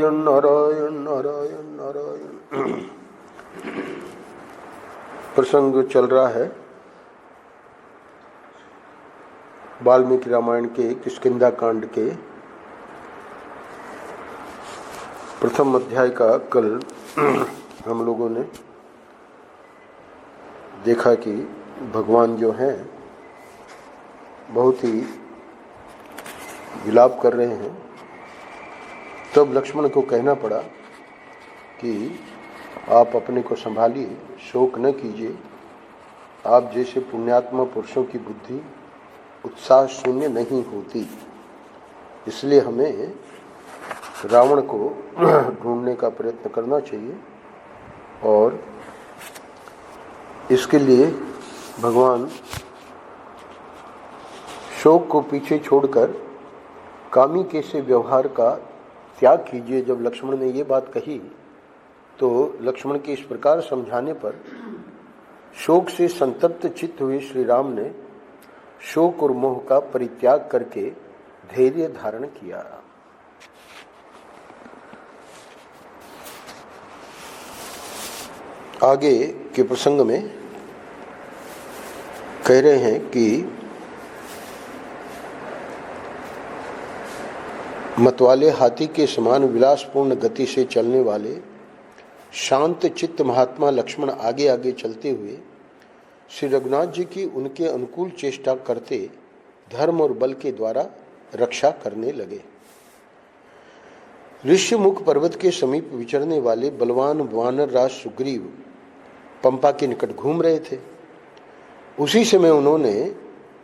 नारायण नारायण नारायण नारायण। प्रसंग चल रहा है वाल्मीकि रामायण के किष्किंधा कांड के प्रथम अध्याय का। कल हम लोगों ने देखा कि भगवान जो हैं बहुत ही विलाप कर रहे हैं। तब लक्ष्मण को कहना पड़ा कि आप अपने को संभालिए, शोक न कीजिए। आप जैसे पुण्यात्मा पुरुषों की बुद्धि उत्साह शून्य नहीं होती, इसलिए हमें रावण को ढूंढने का प्रयत्न करना चाहिए। और इसके लिए भगवान शोक को पीछे छोड़कर कामी के से व्यवहार का त्याग कीजिए। जब लक्ष्मण ने ये बात कही तो लक्ष्मण के इस प्रकार समझाने पर शोक से संतप्त चित्त हुए श्री राम ने शोक और मोह का परित्याग करके धैर्य धारण किया। आगे के प्रसंग में कह रहे हैं कि मतवाले हाथी के समान विलासपूर्ण गति से चलने वाले शांत चित्त महात्मा लक्ष्मण आगे आगे चलते हुए श्री रघुनाथ जी की उनके अनुकूल चेष्टा करते धर्म और बल के द्वारा रक्षा करने लगे। ऋष्यमुख पर्वत के समीप विचरने वाले बलवान वानर राज सुग्रीव पंपा के निकट घूम रहे थे। उसी समय उन्होंने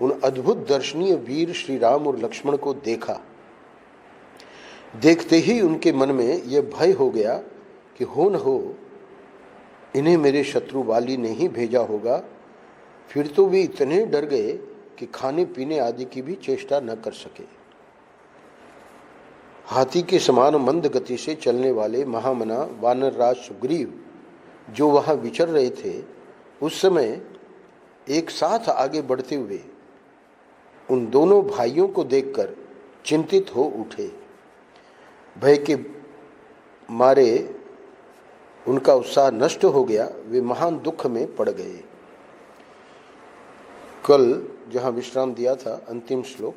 उन अद्भुत दर्शनीय वीर श्री राम और लक्ष्मण को देखा। देखते ही उनके मन में यह भय हो गया कि हो न हो इन्हें मेरे शत्रु वाली ने ही भेजा होगा। फिर तो वे इतने डर गए कि खाने पीने आदि की भी चेष्टा न कर सके। हाथी के समान मंद गति से चलने वाले महामना वानर राज सुग्रीव जो वहां विचर रहे थे, उस समय एक साथ आगे बढ़ते हुए उन दोनों भाइयों को देखकर चिंतित हो उठे। भय के मारे उनका उत्साह नष्ट हो गया, वे महान दुख में पड़ गए। कल जहां विश्राम दिया था, अंतिम श्लोक,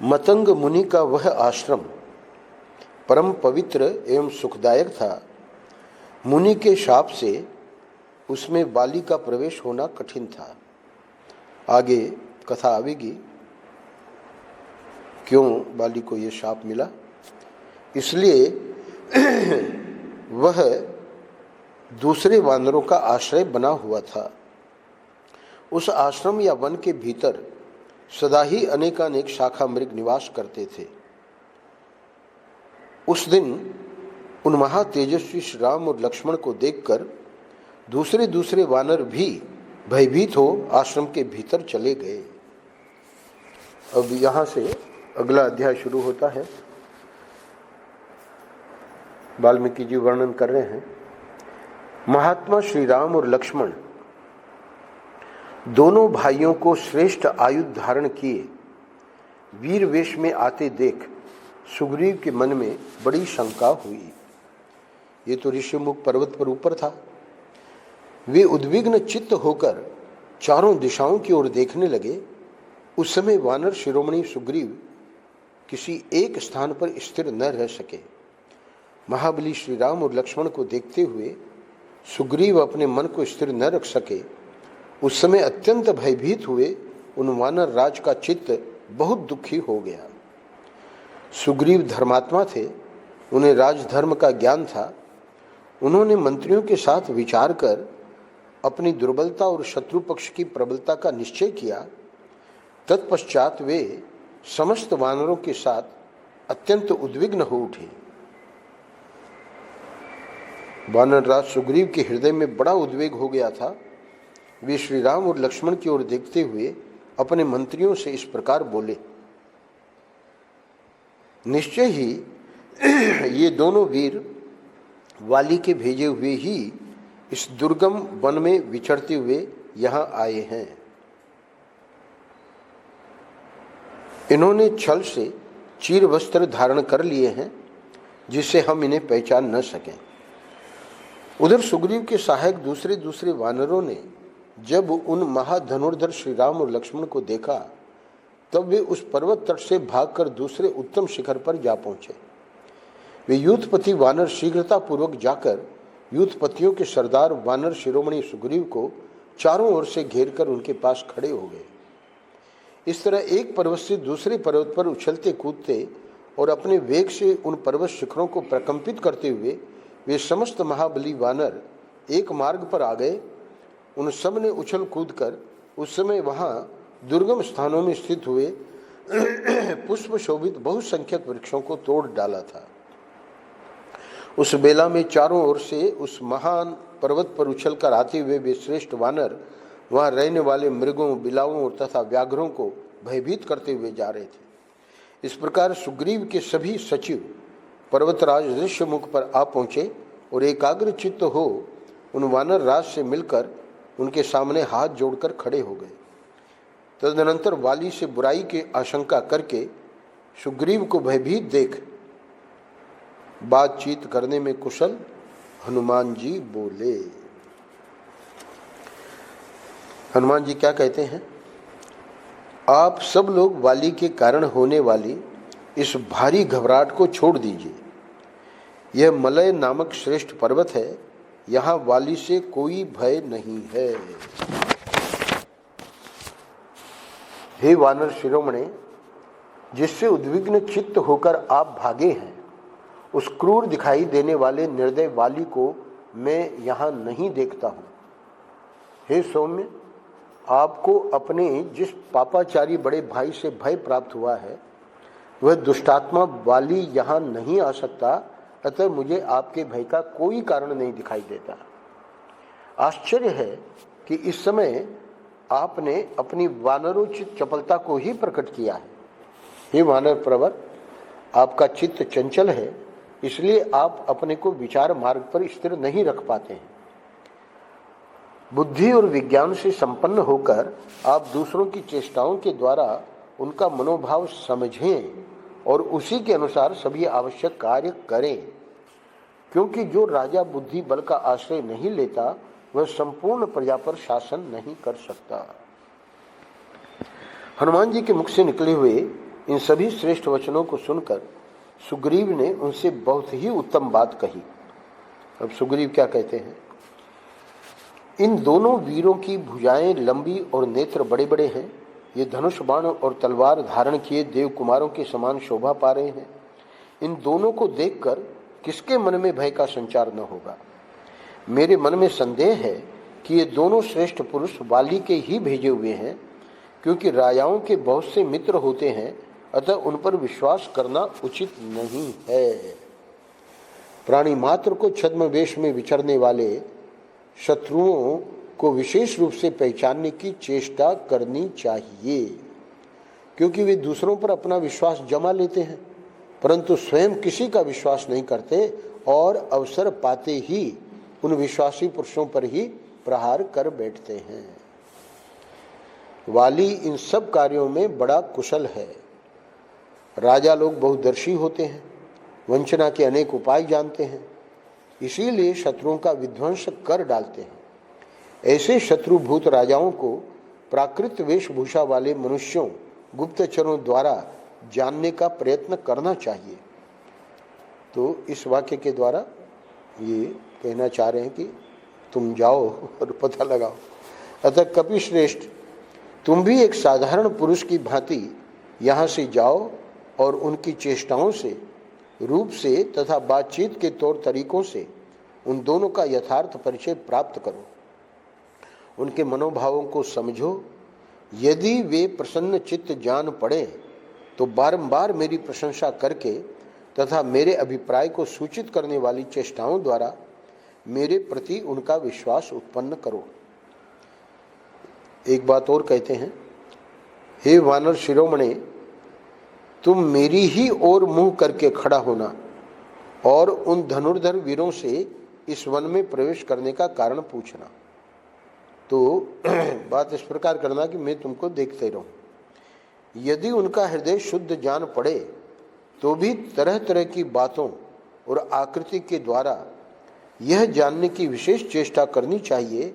मतंग मुनि का वह आश्रम परम पवित्र एवं सुखदायक था। मुनि के शाप से उसमें बाली का प्रवेश होना कठिन था। आगे कथा आवेगी क्यों बाली को यह शाप मिला। इसलिए वह दूसरे वानरों का आश्रय बना हुआ था। उस आश्रम या वन के भीतर सदा ही अनेकानेक शाखा मृग निवास करते थे। उस दिन उन महा तेजस्वी श्री राम और लक्ष्मण को देखकर दूसरे वानर भी भयभीत हो आश्रम के भीतर चले गए। अब यहां से अगला अध्याय शुरू होता है। वाल्मीकि जी वर्णन कर रहे हैं, महात्मा श्री राम और लक्ष्मण दोनों भाइयों को श्रेष्ठ आयुध धारण किए वीर वेश में आते देख सुग्रीव के मन में बड़ी शंका हुई। ये तो ऋषिमुख पर्वत पर ऊपर था। वे उद्विग्न चित्त होकर चारों दिशाओं की ओर देखने लगे। उस समय वानर शिरोमणि सुग्रीव किसी एक स्थान पर स्थिर न रह सके। महाबली श्री राम और लक्ष्मण को देखते हुए सुग्रीव अपने मन को स्थिर न रख सके। उस समय अत्यंत भयभीत हुए उन वानर राज का चित्त बहुत दुखी हो गया। सुग्रीव धर्मात्मा थे, उन्हें राजधर्म का ज्ञान था। उन्होंने मंत्रियों के साथ विचार कर अपनी दुर्बलता और शत्रु पक्ष की प्रबलता का निश्चय किया। तत्पश्चात वे समस्त वानरों के साथ अत्यंत उद्विग्न हो उठे। वानर राज सुग्रीव के हृदय में बड़ा उद्वेग हो गया था। वे श्री राम और लक्ष्मण की ओर देखते हुए अपने मंत्रियों से इस प्रकार बोले, निश्चय ही ये दोनों वीर वाली के भेजे हुए ही इस दुर्गम वन में विचरते हुए यहाँ आए हैं। इन्होंने छल से चीर वस्त्र धारण कर लिए हैं जिससे हम इन्हें पहचान न सकें। उधर सुग्रीव के सहायक दूसरे दूसरे वानरों ने जब उन महाधनुर्धर श्री राम और लक्ष्मण को देखा तब वे उस पर्वत तट से भागकर दूसरे उत्तम शिखर पर जा पहुंचे। वे यूथपति वानर शीघ्रता पूर्वक जाकर यूथपतियों के सरदार वानर शिरोमणि सुग्रीव को चारों ओर से घेरकर उनके पास खड़े हो गए। इस तरह एक पर्वत से दूसरे पर्वत पर उछलते कूदते और अपने वेग से उन पर्वत शिखरों को प्रकंपित करते हुए वे समस्त महाबली वानर एक मार्ग पर आ गए। उन सब ने उछल कूद कर उस समय वहां दुर्गम स्थानों में स्थित हुए पुष्प शोभित बहुसंख्यक वृक्षों को तोड़ डाला था। उस बेला में चारों ओर से उस महान पर्वत पर उछलकर आते हुए वे श्रेष्ठ वानर वहां रहने वाले मृगों, बिलाओं तथा व्याघ्रों को भयभीत करते हुए जा रहे थे। इस प्रकार सुग्रीव के सभी सचिव पर्वतराज ऋष्यमुख पर आ पहुंचे और एकाग्र चित्त हो उन वानर राज से मिलकर उनके सामने हाथ जोड़कर खड़े हो गए। तदनंतर वाली से बुराई की आशंका करके सुग्रीव को भयभीत देख बातचीत करने में कुशल हनुमान जी बोले। हनुमान जी क्या कहते हैं? आप सब लोग वाली के कारण होने वाली इस भारी घबराहट को छोड़ दीजिए। यह मलय नामक श्रेष्ठ पर्वत है, यहाँ वाली से कोई भय नहीं है। हे वानर शिरोमणे, जिससे उद्विग्न चित्त होकर आप भागे हैं, उस क्रूर दिखाई देने वाले निर्दय वाली को मैं यहाँ नहीं देखता हूँ। हे सौम्य, आपको अपने जिस पापाचारी बड़े भाई से भय प्राप्त हुआ है वह दुष्टात्मा वाली यहाँ नहीं आ सकता, अतः मुझे आपके भय का कोई कारण नहीं दिखाई देता। आश्चर्य है कि इस समय आपने अपनी वानरोचित चपलता को ही प्रकट किया है। हे वानर प्रवर, आपका चित्त चंचल है, इसलिए आप अपने को विचार मार्ग पर स्थिर नहीं रख पाते हैं। बुद्धि और विज्ञान से संपन्न होकर आप दूसरों की चेष्टाओं के द्वारा उनका मनोभाव समझें और उसी के अनुसार सभी आवश्यक कार्य करें, क्योंकि जो राजा बुद्धि बल का आश्रय नहीं लेता वह संपूर्ण प्रजा पर शासन नहीं कर सकता। हनुमान जी के मुख से निकले हुए इन सभी श्रेष्ठ वचनों को सुनकर सुग्रीव ने उनसे बहुत ही उत्तम बात कही। अब सुग्रीव क्या कहते हैं? इन दोनों वीरों की भुजाएं लंबी और नेत्र बड़े बड़े हैं। ये धनुष बाण और तलवार धारण किए देव कुमारों के समान शोभा पा रहे हैं। इन दोनों को देखकर किसके मन में भय का संचार न होगा? मेरे मन में संदेह है कि ये दोनों श्रेष्ठ पुरुष वाली के ही भेजे हुए हैं, क्योंकि राजाओं के बहुत से मित्र होते हैं, अतः उन पर विश्वास करना उचित नहीं है। प्राणी मात्र को छद्म वेश में विचरने वाले शत्रुओं को विशेष रूप से पहचानने की चेष्टा करनी चाहिए, क्योंकि वे दूसरों पर अपना विश्वास जमा लेते हैं परंतु स्वयं किसी का विश्वास नहीं करते और अवसर पाते ही उन विश्वासी पुरुषों पर ही प्रहार कर बैठते हैं। वाली इन सब कार्यों में बड़ा कुशल है। राजा लोग बहुदर्शी होते हैं, वंचना के अनेक उपाय जानते हैं, इसीलिए शत्रुओं का विध्वंस कर डालते हैं। ऐसे शत्रुभूत राजाओं को प्राकृत वेशभूषा वाले मनुष्यों, गुप्तचरों द्वारा जानने का प्रयत्न करना चाहिए। तो इस वाक्य के द्वारा ये कहना चाह रहे हैं कि तुम जाओ और पता लगाओ। अतः कपिश्रेष्ठ, तुम भी एक साधारण पुरुष की भांति यहाँ से जाओ और उनकी चेष्टाओं से, रूप से तथा बातचीत के तौर तरीकों से उन दोनों का यथार्थ परिचय प्राप्त करो। उनके मनोभावों को समझो। यदि वे प्रसन्न चित्त जान पड़े तो बारंबार मेरी प्रशंसा करके तथा मेरे अभिप्राय को सूचित करने वाली चेष्टाओं द्वारा मेरे प्रति उनका विश्वास उत्पन्न करो। एक बात और कहते हैं, हे वानर शिरोमणे, तुम मेरी ही ओर मुंह करके खड़ा होना और उन धनुर्धर वीरों से इस वन में प्रवेश करने का कारण पूछना। तो बात इस प्रकार करना कि मैं तुमको देखते रहूं। यदि उनका हृदय शुद्ध जान पड़े तो भी तरह तरह की बातों और आकृति के द्वारा यह जानने की विशेष चेष्टा करनी चाहिए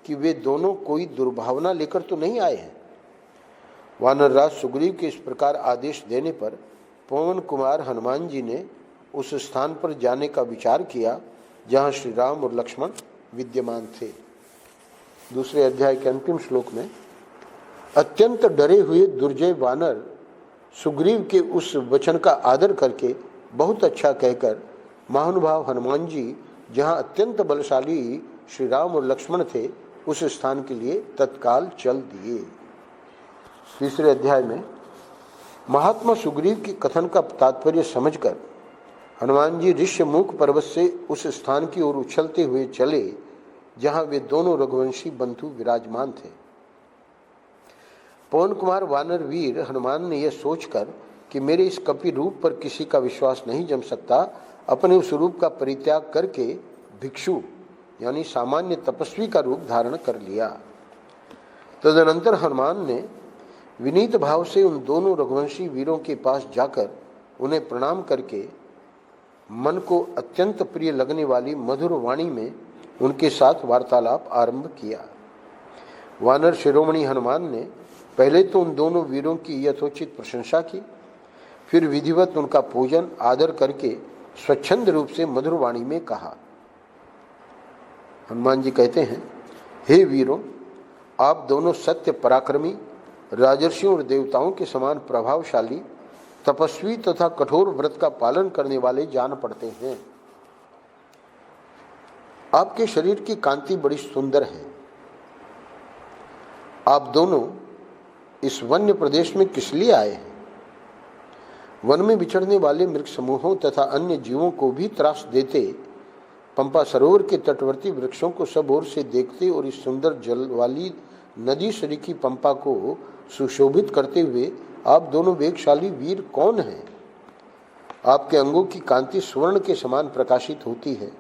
कि वे दोनों कोई दुर्भावना लेकर तो नहीं आए हैं। वानरराज सुग्रीव के इस प्रकार आदेश देने पर पवन कुमार हनुमान जी ने उस स्थान पर जाने का विचार किया जहां श्री राम और लक्ष्मण विद्यमान थे। दूसरे अध्याय के अंतिम श्लोक में अत्यंत डरे हुए दुर्जय वानर सुग्रीव के उस वचन का आदर करके बहुत अच्छा कहकर महानुभाव हनुमान जी जहां अत्यंत बलशाली श्री राम और लक्ष्मण थे उस स्थान के लिए तत्काल चल दिए। तीसरे अध्याय में महात्मा सुग्रीव की कथन का तात्पर्य समझकर हनुमान जी ऋष्यमुख पर्वत से उस स्थान की ओर उछलते हुए चले जहां वे दोनों रघुवंशी बंधु विराजमान थे। पवन कुमार वानर वीर हनुमान ने यह सोचकर कि मेरे इस कपि रूप पर किसी का विश्वास नहीं जम सकता, अपने उस रूप का परित्याग करके भिक्षु यानी सामान्य तपस्वी का रूप धारण कर लिया। तदनंतर हनुमान ने विनीत भाव से उन दोनों रघुवंशी वीरों के पास जाकर उन्हें प्रणाम करके मन को अत्यंत प्रिय लगने वाली मधुर वाणी में उनके साथ वार्तालाप आरंभ किया। वानर शिरोमणि हनुमान ने पहले तो उन दोनों वीरों की यथोचित प्रशंसा की, फिर विधिवत उनका पूजन आदर करके स्वच्छंद रूप से मधुर वाणी में कहा। हनुमान जी कहते हैं, हे वीरों, आप दोनों सत्य पराक्रमी, राजर्षियों और देवताओं के समान प्रभावशाली, तपस्वी तथा कठोर व्रत का पालन करने वाले जान पड़ते हैं। आपके शरीर की कांति बड़ी सुंदर है। आप दोनों इस वन्य प्रदेश में किस लिए आए हैं? वन में विचरने वाले मृग समूहों तथा अन्य जीवों को भी त्रास देते पंपा सरोवर के तटवर्ती वृक्षों को सब ओर से देखते और इस सुंदर जल वाली नदी सरीखी पंपा को सुशोभित करते हुए आप दोनों वेगशाली वीर कौन हैं? आपके अंगों की कांति स्वर्ण के समान प्रकाशित होती है।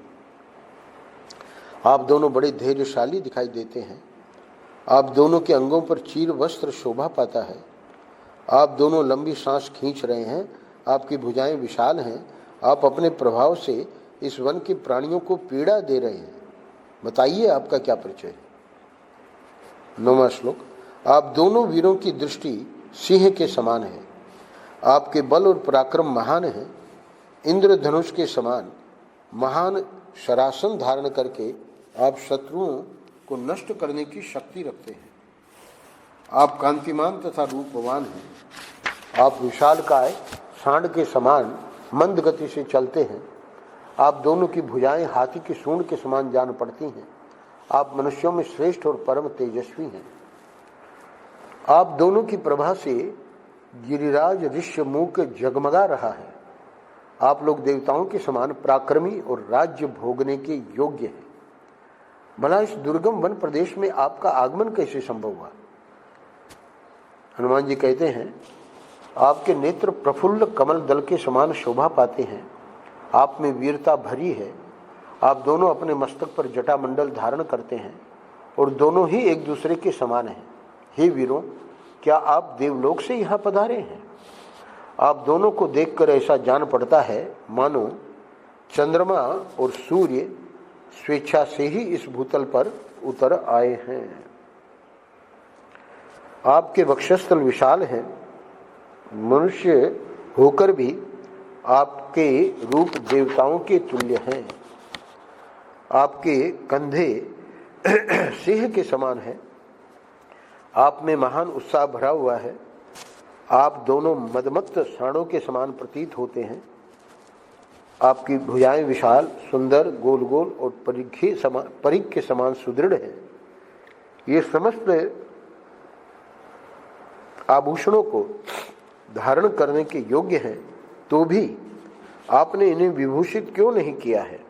आप दोनों बड़े धैर्यशाली दिखाई देते हैं। आप दोनों के अंगों पर चीर वस्त्र शोभा पाता है। आप दोनों लंबी सांस खींच रहे हैं। आपकी भुजाएं विशाल हैं। आप अपने प्रभाव से इस वन के प्राणियों को पीड़ा दे रहे हैं। बताइए आपका क्या परिचय है? 9वां श्लोक। आप दोनों वीरों की दृष्टि सिंह के समान है। आपके बल और पराक्रम महान है। इंद्रधनुष के समान महान शरासन धारण करके आप शत्रुओं को नष्ट करने की शक्ति रखते हैं। आप कांतिमान तथा रूपवान हैं। आप विशालकाय सांड के समान मंद गति से चलते हैं। आप दोनों की भुजाएं हाथी की सूंड के समान जान पड़ती हैं। आप मनुष्यों में श्रेष्ठ और परम तेजस्वी हैं। आप दोनों की प्रभा से गिरिराज ऋष्यमुख जगमगा रहा है। आप लोग देवताओं के समान पराक्रमी और राज्य भोगने के योग्य हैं। भला इस दुर्गम वन प्रदेश में आपका आगमन कैसे संभव हुआ? हनुमान जी कहते हैं, आपके नेत्र प्रफुल्ल कमल दल के समान शोभा पाते हैं। आप में वीरता भरी है। आप दोनों अपने मस्तक पर जटामंडल धारण करते हैं और दोनों ही एक दूसरे के समान हैं। हे वीरों, क्या आप देवलोक से यहाँ पधारे हैं? आप दोनों को देखकर ऐसा जान पड़ता है मानो चंद्रमा और सूर्य स्वेच्छा से ही इस भूतल पर उतर आए हैं। आपके वक्षस्थल विशाल हैं। मनुष्य होकर भी आपके रूप देवताओं के तुल्य हैं। आपके कंधे सिंह के समान है। आप में महान उत्साह भरा हुआ है। आप दोनों मदमत्त सांडों के समान प्रतीत होते हैं। आपकी भुजाएं विशाल, सुंदर, गोल गोल और परिघ के समान सुदृढ़ है। ये समस्त आभूषणों को धारण करने के योग्य हैं, तो भी आपने इन्हें विभूषित क्यों नहीं किया है?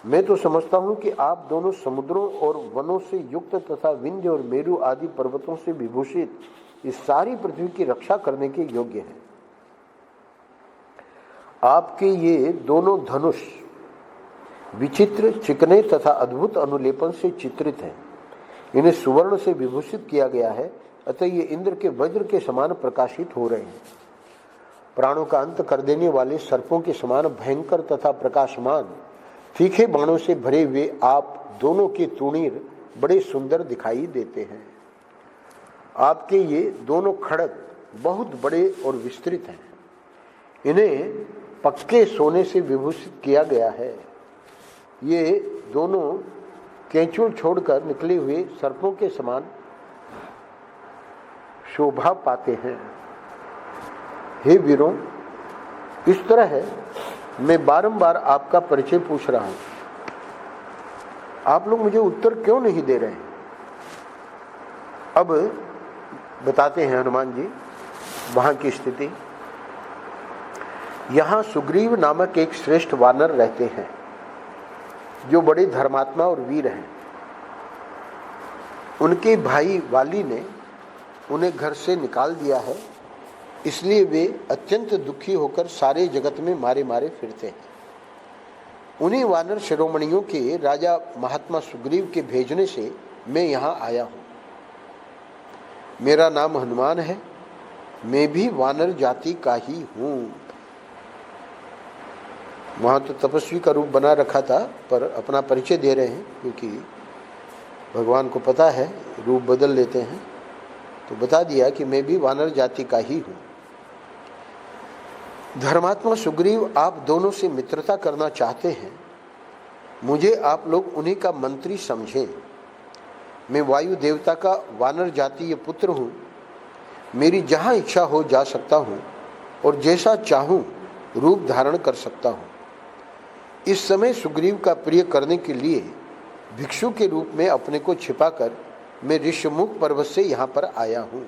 मैं तो समझता हूं कि आप दोनों समुद्रों और वनों से युक्त तथा विंध्य और मेरु आदि पर्वतों से विभूषित इस सारी पृथ्वी की रक्षा करने के योग्य हैं। आपके ये दोनों धनुष विचित्र, चिकने तथा अद्भुत अनुलेपन से चित्रित हैं। इन्हें सुवर्ण से विभूषित किया गया है, अतः ये इंद्र के वज्र के समान प्रकाशित हो रहे हैं। प्राणों का अंत कर देने वाले सर्पों के समान भयंकर तथा प्रकाशमान तीखे बाणों से भरे हुए आप दोनों के तूणीर बड़े सुंदर दिखाई देते हैं। आपके ये दोनों खड्ग बहुत बड़े और विस्तृत हैं। इन्हें पक्के सोने से विभूषित किया गया है। ये दोनों केंचुल छोड़कर निकले हुए सर्पों के समान शोभा पाते हैं। हे वीरों, इस तरह है मैं बारंबार आपका परिचय पूछ रहा हूं, आप लोग मुझे उत्तर क्यों नहीं दे रहे हैं? अब बताते हैं हनुमान जी वहां की स्थिति। यहां सुग्रीव नामक एक श्रेष्ठ वानर रहते हैं जो बड़े धर्मात्मा और वीर हैं। उनके भाई वाली ने उन्हें घर से निकाल दिया है, इसलिए वे अत्यंत दुखी होकर सारे जगत में मारे मारे फिरते हैं। उन्हीं वानर शिरोमणियों के राजा महात्मा सुग्रीव के भेजने से मैं यहाँ आया हूँ। मेरा नाम हनुमान है, मैं भी वानर जाति का ही हूँ। वहाँ तो तपस्वी का रूप बना रखा था, पर अपना परिचय दे रहे हैं क्योंकि भगवान को पता है रूप बदल लेते हैं, तो बता दिया कि मैं भी वानर जाति का ही हूँ। धर्मात्मा सुग्रीव आप दोनों से मित्रता करना चाहते हैं। मुझे आप लोग उन्हीं का मंत्री समझें। मैं वायु देवता का वानर जातीय पुत्र हूँ। मेरी जहाँ इच्छा हो जा सकता हूँ और जैसा चाहूँ रूप धारण कर सकता हूँ। इस समय सुग्रीव का प्रिय करने के लिए भिक्षु के रूप में अपने को छिपाकर मैं ऋष्यमुख पर्वत से यहाँ पर आया हूँ।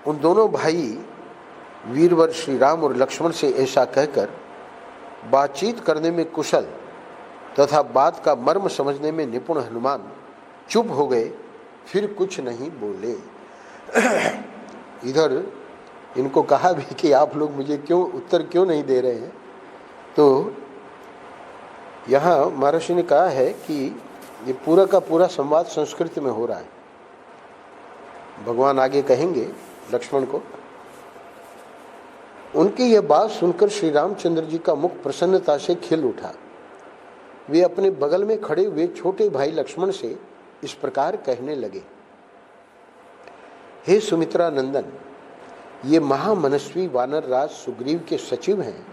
उन दोनों भाई वीरवर श्री राम और लक्ष्मण से ऐसा कहकर बातचीत करने में कुशल तथा बात का मर्म समझने में निपुण हनुमान चुप हो गए, फिर कुछ नहीं बोले। इधर इनको कहा भी कि आप लोग मुझे उत्तर क्यों नहीं दे रहे हैं, तो यहाँ महर्षि ने कहा है कि ये पूरा का पूरा संवाद संस्कृत में हो रहा है। भगवान आगे कहेंगे लक्ष्मण को। उनकी यह बात सुनकर श्री रामचंद्र जी का मुख प्रसन्नता से खिल उठा। वे अपने बगल में खड़े हुए छोटे भाई लक्ष्मण से इस प्रकार कहने लगे, हे सुमित्रा नंदन, ये महामनस्वी वानर राज सुग्रीव के सचिव हैं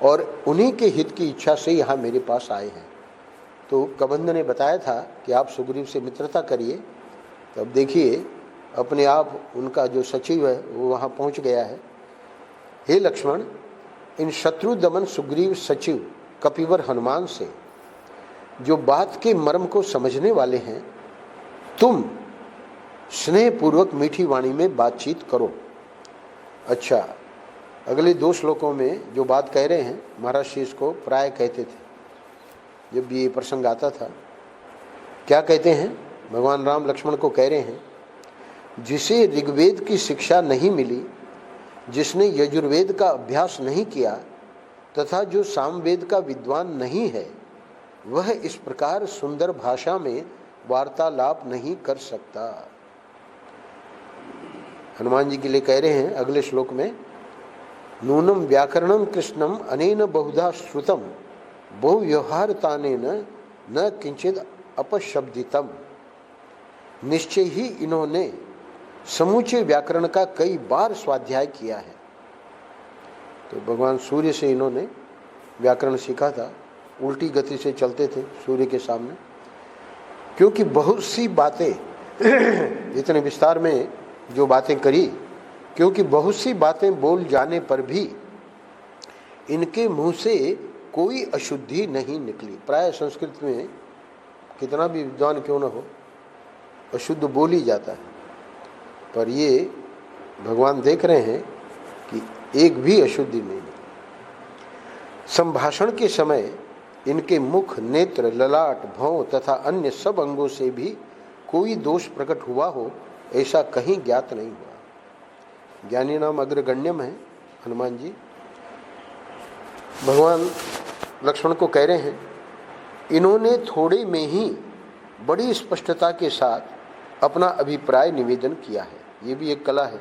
और उन्हीं के हित की इच्छा से यहाँ मेरे पास आए हैं। तो कबंध ने बताया था कि आप सुग्रीव से मित्रता करिए, तो अब देखिए अपने आप उनका जो सचिव है वो वहाँ पहुँच गया है। हे लक्ष्मण, इन शत्रु दमन सुग्रीव सचिव कपिवर हनुमान से जो बात के मर्म को समझने वाले हैं, तुम स्नेहपूर्वक मीठी वाणी में बातचीत करो। अच्छा, अगले 2 श्लोकों में जो बात कह रहे हैं महाराज शीर्ष को प्राय कहते थे जब भी ये प्रसंग आता था। क्या कहते हैं? भगवान राम लक्ष्मण को कह रहे हैं, जिसे ऋग्वेद की शिक्षा नहीं मिली, जिसने यजुर्वेद का अभ्यास नहीं किया तथा जो सामवेद का विद्वान नहीं है, वह इस प्रकार सुंदर भाषा में वार्तालाप नहीं कर सकता। हनुमान जी के लिए कह रहे हैं अगले श्लोक में, नूनम व्याकरणम कृष्णम अनेन बहुधा श्रुतम बहु व्यवहारतानेन न किंचित अपशब्दितम। निश्चय ही इन्होंने समूचे व्याकरण का कई बार स्वाध्याय किया है। तो भगवान सूर्य से इन्होंने व्याकरण सीखा था, उल्टी गति से चलते थे सूर्य के सामने, क्योंकि बहुत सी बातें इतने विस्तार में जो बातें करी, क्योंकि बहुत सी बातें बोल जाने पर भी इनके मुंह से कोई अशुद्धि नहीं निकली। प्राय संस्कृत में कितना भी विद्वान क्यों न हो, अशुद्ध बोल ही जाता है, पर ये भगवान देख रहे हैं कि एक भी अशुद्धि नहीं। संभाषण के समय इनके मुख, नेत्र, ललाट, भौं तथा अन्य सब अंगों से भी कोई दोष प्रकट हुआ हो, ऐसा कहीं ज्ञात नहीं हुआ। ज्ञानी नाम अग्रगण्यम है हनुमान जी। भगवान लक्ष्मण को कह रहे हैं, इन्होंने थोड़े में ही बड़ी स्पष्टता के साथ अपना अभिप्राय निवेदन किया है। ये भी एक कला है।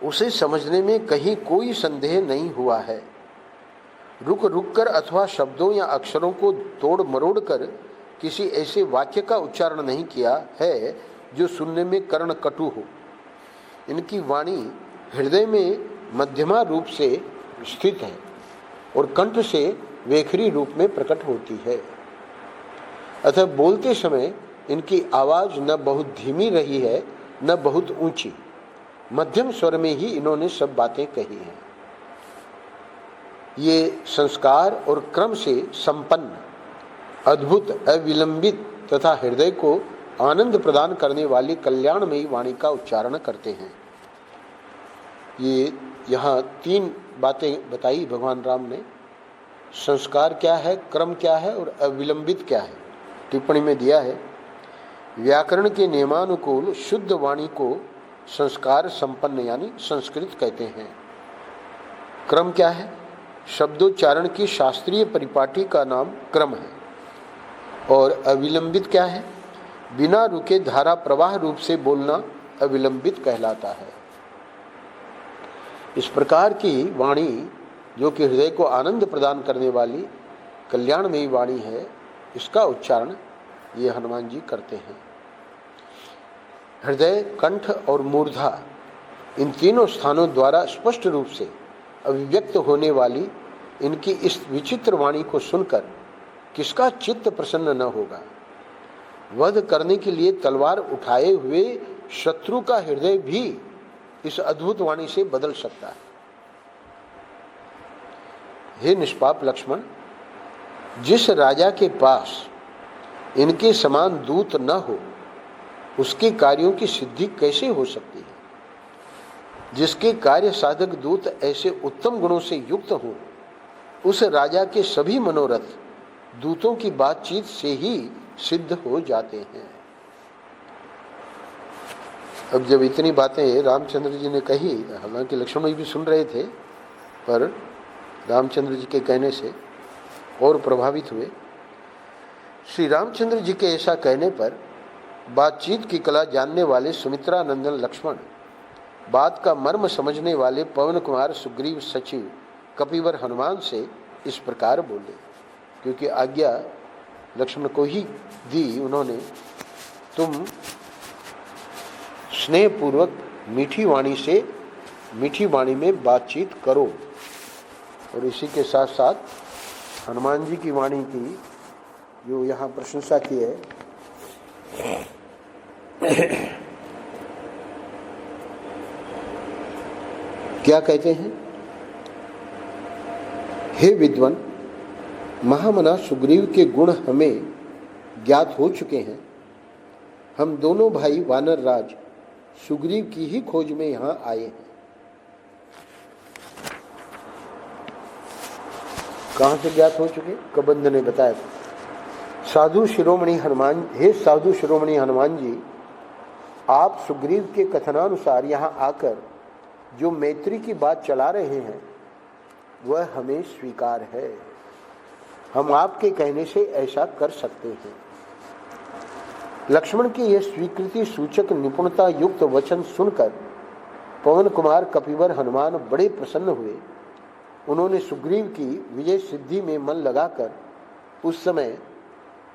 उसे समझने में कहीं कोई संदेह नहीं हुआ है। रुक रुक कर अथवा शब्दों या अक्षरों को तोड़ मरोड़ कर किसी ऐसे वाक्य का उच्चारण नहीं किया है जो सुनने में कर्ण कटु हो। इनकी वाणी हृदय में मध्यमा रूप से स्थित है और कंठ से वेखरी रूप में प्रकट होती है। अतः बोलते समय इनकी आवाज न बहुत धीमी रही है न बहुत ऊंची, मध्यम स्वर में ही इन्होंने सब बातें कही हैं। ये संस्कार और क्रम से संपन्न, अद्भुत, अविलंबित तथा हृदय को आनंद प्रदान करने वाली कल्याणमयी वाणी का उच्चारण करते हैं। ये यहाँ 3 बातें बताई भगवान राम ने। संस्कार क्या है, क्रम क्या है और अविलंबित क्या है। टिप्पणी में दिया है, व्याकरण के नियमानुकूल शुद्ध वाणी को संस्कार संपन्न यानी संस्कृत कहते हैं। क्रम क्या है? शब्दोच्चारण की शास्त्रीय परिपाटी का नाम क्रम है। और अविलंबित क्या है? बिना रुके धारा प्रवाह रूप से बोलना अविलंबित कहलाता है। इस प्रकार की वाणी जो कि हृदय को आनंद प्रदान करने वाली कल्याणमयी वाणी है, इसका उच्चारण ये हनुमान जी करते हैं। हृदय, कंठ और मूर्धा इन तीनों स्थानों द्वारा स्पष्ट रूप से अभिव्यक्त होने वाली इनकी इस विचित्र वाणी को सुनकर किसका चित्त प्रसन्न न होगा। वध करने के लिए तलवार उठाए हुए शत्रु का हृदय भी इस अद्भुत वाणी से बदल सकता है। हे निष्पाप लक्ष्मण, जिस राजा के पास इनके समान दूत न हो उसके कार्यों की सिद्धि कैसे हो सकती है। जिसके कार्य साधक दूत ऐसे उत्तम गुणों से युक्त हो, उस राजा के सभी मनोरथ दूतों की बातचीत से ही सिद्ध हो जाते हैं। अब जब इतनी बातें रामचंद्र जी ने कही, हालांकि लक्ष्मण जी भी सुन रहे थे, पर रामचंद्र जी के कहने से और प्रभावित हुए। श्री रामचंद्र जी के ऐसा कहने पर बातचीत की कला जानने वाले सुमित्रा नंदन लक्ष्मण, बात का मर्म समझने वाले पवन कुमार सुग्रीव सचिव कपिवर हनुमान से इस प्रकार बोले, क्योंकि आज्ञा लक्ष्मण को ही दी उन्होंने, तुम स्नेहपूर्वक मीठी वाणी में बातचीत करो। और इसी के साथ साथ हनुमान जी की वाणी की जो यहाँ प्रशंसा की है, क्या कहते हैं, हे विद्वान, महामना सुग्रीव के गुण हमें ज्ञात हो चुके हैं। हम दोनों भाई वानर राज सुग्रीव की ही खोज में यहां आए हैं। कहां से ज्ञात हो चुके? कबंध ने बताया। साधु शिरोमणि हनुमान, हे साधु शिरोमणि हनुमान जी, आप सुग्रीव के कथनानुसार यहाँ आकर जो मैत्री की बात चला रहे हैं वह हमें स्वीकार है। हम आपके कहने से ऐसा कर सकते हैं। लक्ष्मण की यह स्वीकृति सूचक निपुणता युक्त वचन सुनकर पवन कुमार कपिवर हनुमान बड़े प्रसन्न हुए। उन्होंने सुग्रीव की विजय सिद्धि में मन लगाकर उस समय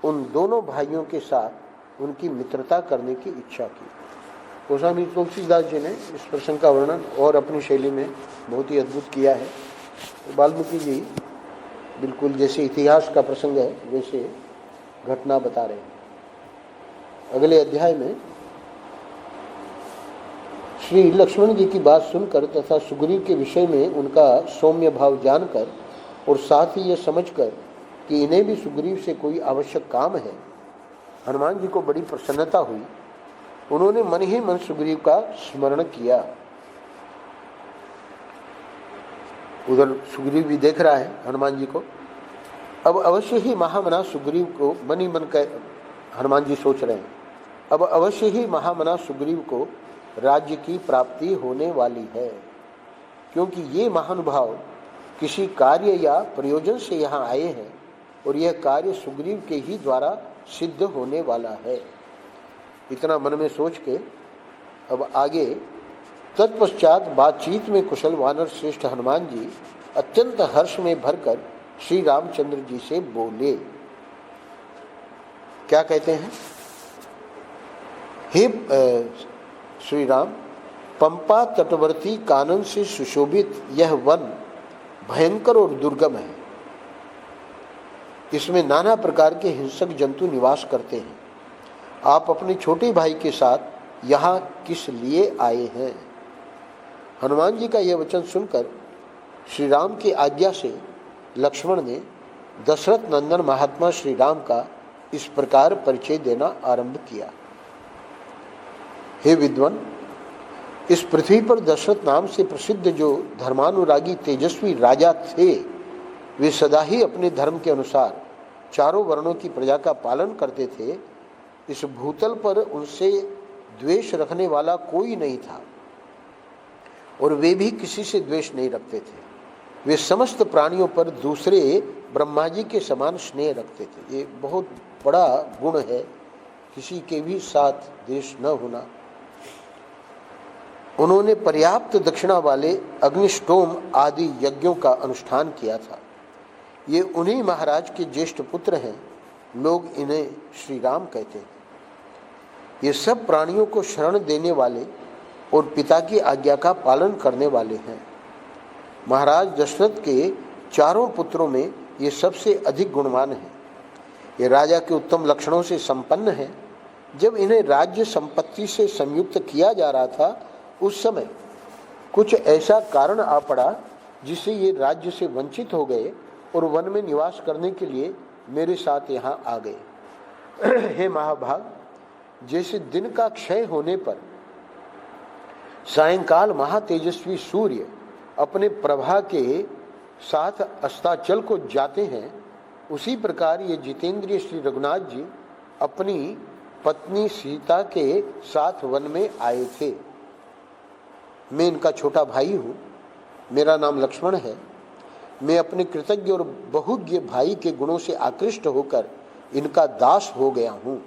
उन दोनों भाइयों के साथ उनकी मित्रता करने की इच्छा की। गोस्वामी तुलसीदास जी ने इस प्रसंग का वर्णन और अपनी शैली में बहुत ही अद्भुत किया है। वाल्मीकि जी बिल्कुल जैसे इतिहास का प्रसंग है वैसे घटना बता रहे हैं। अगले अध्याय में श्री लक्ष्मण जी की बात सुनकर तथा सुग्रीव के विषय में उनका सौम्य भाव जानकर और साथ ही यह समझकर कि इन्हें भी सुग्रीव से कोई आवश्यक काम है, हनुमान जी को बड़ी प्रसन्नता हुई। उन्होंने मन ही मन सुग्रीव का स्मरण किया। उधर सुग्रीव भी देख रहा है हनुमान जी को। अब अवश्य ही महामना सुग्रीव को मन ही मन कह हनुमान जी सोच रहे हैं, अब अवश्य ही महामना सुग्रीव को राज्य की प्राप्ति होने वाली है, क्योंकि ये महानुभाव किसी कार्य या प्रयोजन से यहाँ आए हैं और यह कार्य सुग्रीव के ही द्वारा सिद्ध होने वाला है। इतना मन में सोच के अब आगे, तत्पश्चात बातचीत में कुशल वानर श्रेष्ठ हनुमान जी अत्यंत हर्ष में भरकर श्री रामचंद्र जी से बोले। क्या कहते हैं? हे श्री राम, पंपा तटवर्ती कानन से सुशोभित यह वन भयंकर और दुर्गम है। इसमें नाना प्रकार के हिंसक जंतु निवास करते हैं। आप अपने छोटे भाई के साथ यहाँ किस लिए आए हैं? हनुमान जी का यह वचन सुनकर श्री राम की आज्ञा से लक्ष्मण ने दशरथ नंदन महात्मा श्री राम का इस प्रकार परिचय देना आरंभ किया। हे विद्वान, इस पृथ्वी पर दशरथ नाम से प्रसिद्ध जो धर्मानुरागी तेजस्वी राजा थे, वे सदा ही अपने धर्म के अनुसार चारों वर्णों की प्रजा का पालन करते थे। इस भूतल पर उनसे द्वेष रखने वाला कोई नहीं था और वे भी किसी से द्वेष नहीं रखते थे। वे समस्त प्राणियों पर दूसरे ब्रह्मा जी के समान स्नेह रखते थे। ये बहुत बड़ा गुण है, किसी के भी साथ द्वेष न होना। उन्होंने पर्याप्त दक्षिणा वाले अग्निष्टोम आदि यज्ञों का अनुष्ठान किया था। ये उन्हीं महाराज के ज्येष्ठ पुत्र हैं। लोग इन्हें श्री राम कहते हैं। ये सब प्राणियों को शरण देने वाले और पिता की आज्ञा का पालन करने वाले हैं। महाराज दशरथ के चारों पुत्रों में ये सबसे अधिक गुणवान हैं। ये राजा के उत्तम लक्षणों से संपन्न हैं। जब इन्हें राज्य संपत्ति से संयुक्त किया जा रहा था, उस समय कुछ ऐसा कारण आ पड़ा जिससे ये राज्य से वंचित हो गए और वन में निवास करने के लिए मेरे साथ यहाँ आ गए। हे महाभाग, जैसे दिन का क्षय होने पर सायंकाल महातेजस्वी सूर्य अपने प्रभा के साथ अस्ताचल को जाते हैं, उसी प्रकार ये जितेंद्रिय श्री रघुनाथ जी अपनी पत्नी सीता के साथ वन में आए थे। मैं इनका छोटा भाई हूँ। मेरा नाम लक्ष्मण है। मैं अपने कृतज्ञ और बहुज्ञ भाई के गुणों से आकृष्ट होकर इनका दास हो गया हूँ।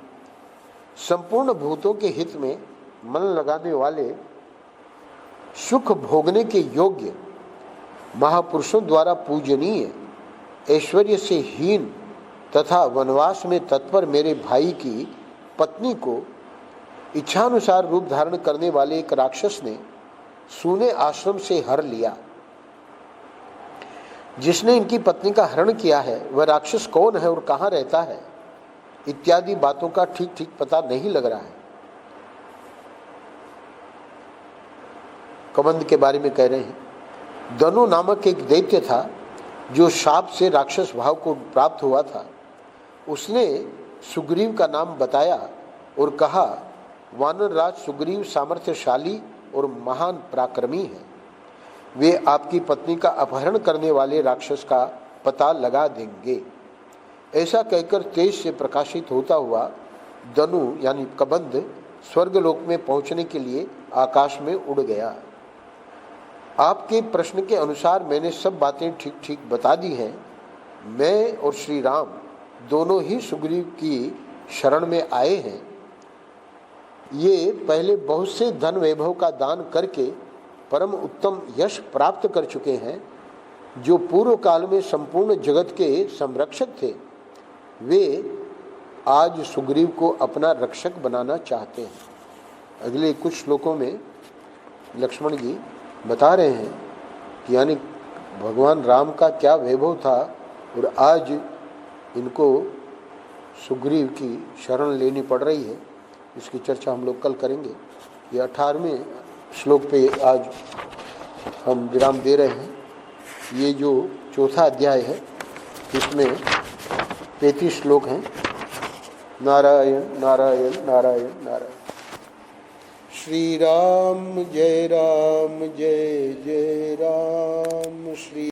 संपूर्ण भूतों के हित में मन लगाने वाले, सुख भोगने के योग्य, महापुरुषों द्वारा पूजनीय, ऐश्वर्य से हीन तथा वनवास में तत्पर मेरे भाई की पत्नी को इच्छानुसार रूप धारण करने वाले एक राक्षस ने सूने आश्रम से हर लिया। जिसने इनकी पत्नी का हरण किया है वह राक्षस कौन है और कहाँ रहता है इत्यादि बातों का ठीक ठीक पता नहीं लग रहा है। कबंध के बारे में कह रहे हैं, दनु नामक एक दैत्य था जो शाप से राक्षस भाव को प्राप्त हुआ था। उसने सुग्रीव का नाम बताया और कहा, वानर राज सुग्रीव सामर्थ्यशाली और महान पराक्रमी है। वे आपकी पत्नी का अपहरण करने वाले राक्षस का पता लगा देंगे। ऐसा कहकर तेज से प्रकाशित होता हुआ दनु यानी कबंध स्वर्गलोक में पहुंचने के लिए आकाश में उड़ गया। आपके प्रश्न के अनुसार मैंने सब बातें ठीक ठीक बता दी हैं। मैं और श्री राम दोनों ही सुग्रीव की शरण में आए हैं। ये पहले बहुत से धन वैभव का दान करके परम उत्तम यश प्राप्त कर चुके हैं। जो पूर्व काल में संपूर्ण जगत के संरक्षक थे, वे आज सुग्रीव को अपना रक्षक बनाना चाहते हैं। अगले कुछ श्लोकों में लक्ष्मण जी बता रहे हैं कि यानी भगवान राम का क्या वैभव था और आज इनको सुग्रीव की शरण लेनी पड़ रही है। इसकी चर्चा हम लोग कल करेंगे। ये 18वें श्लोक पे आज हम विराम दे रहे हैं। ये जो चौथा अध्याय है इसमें 35 श्लोक हैं। नारायण नारायण नारायण नारायण। श्री राम जय जय राम। श्री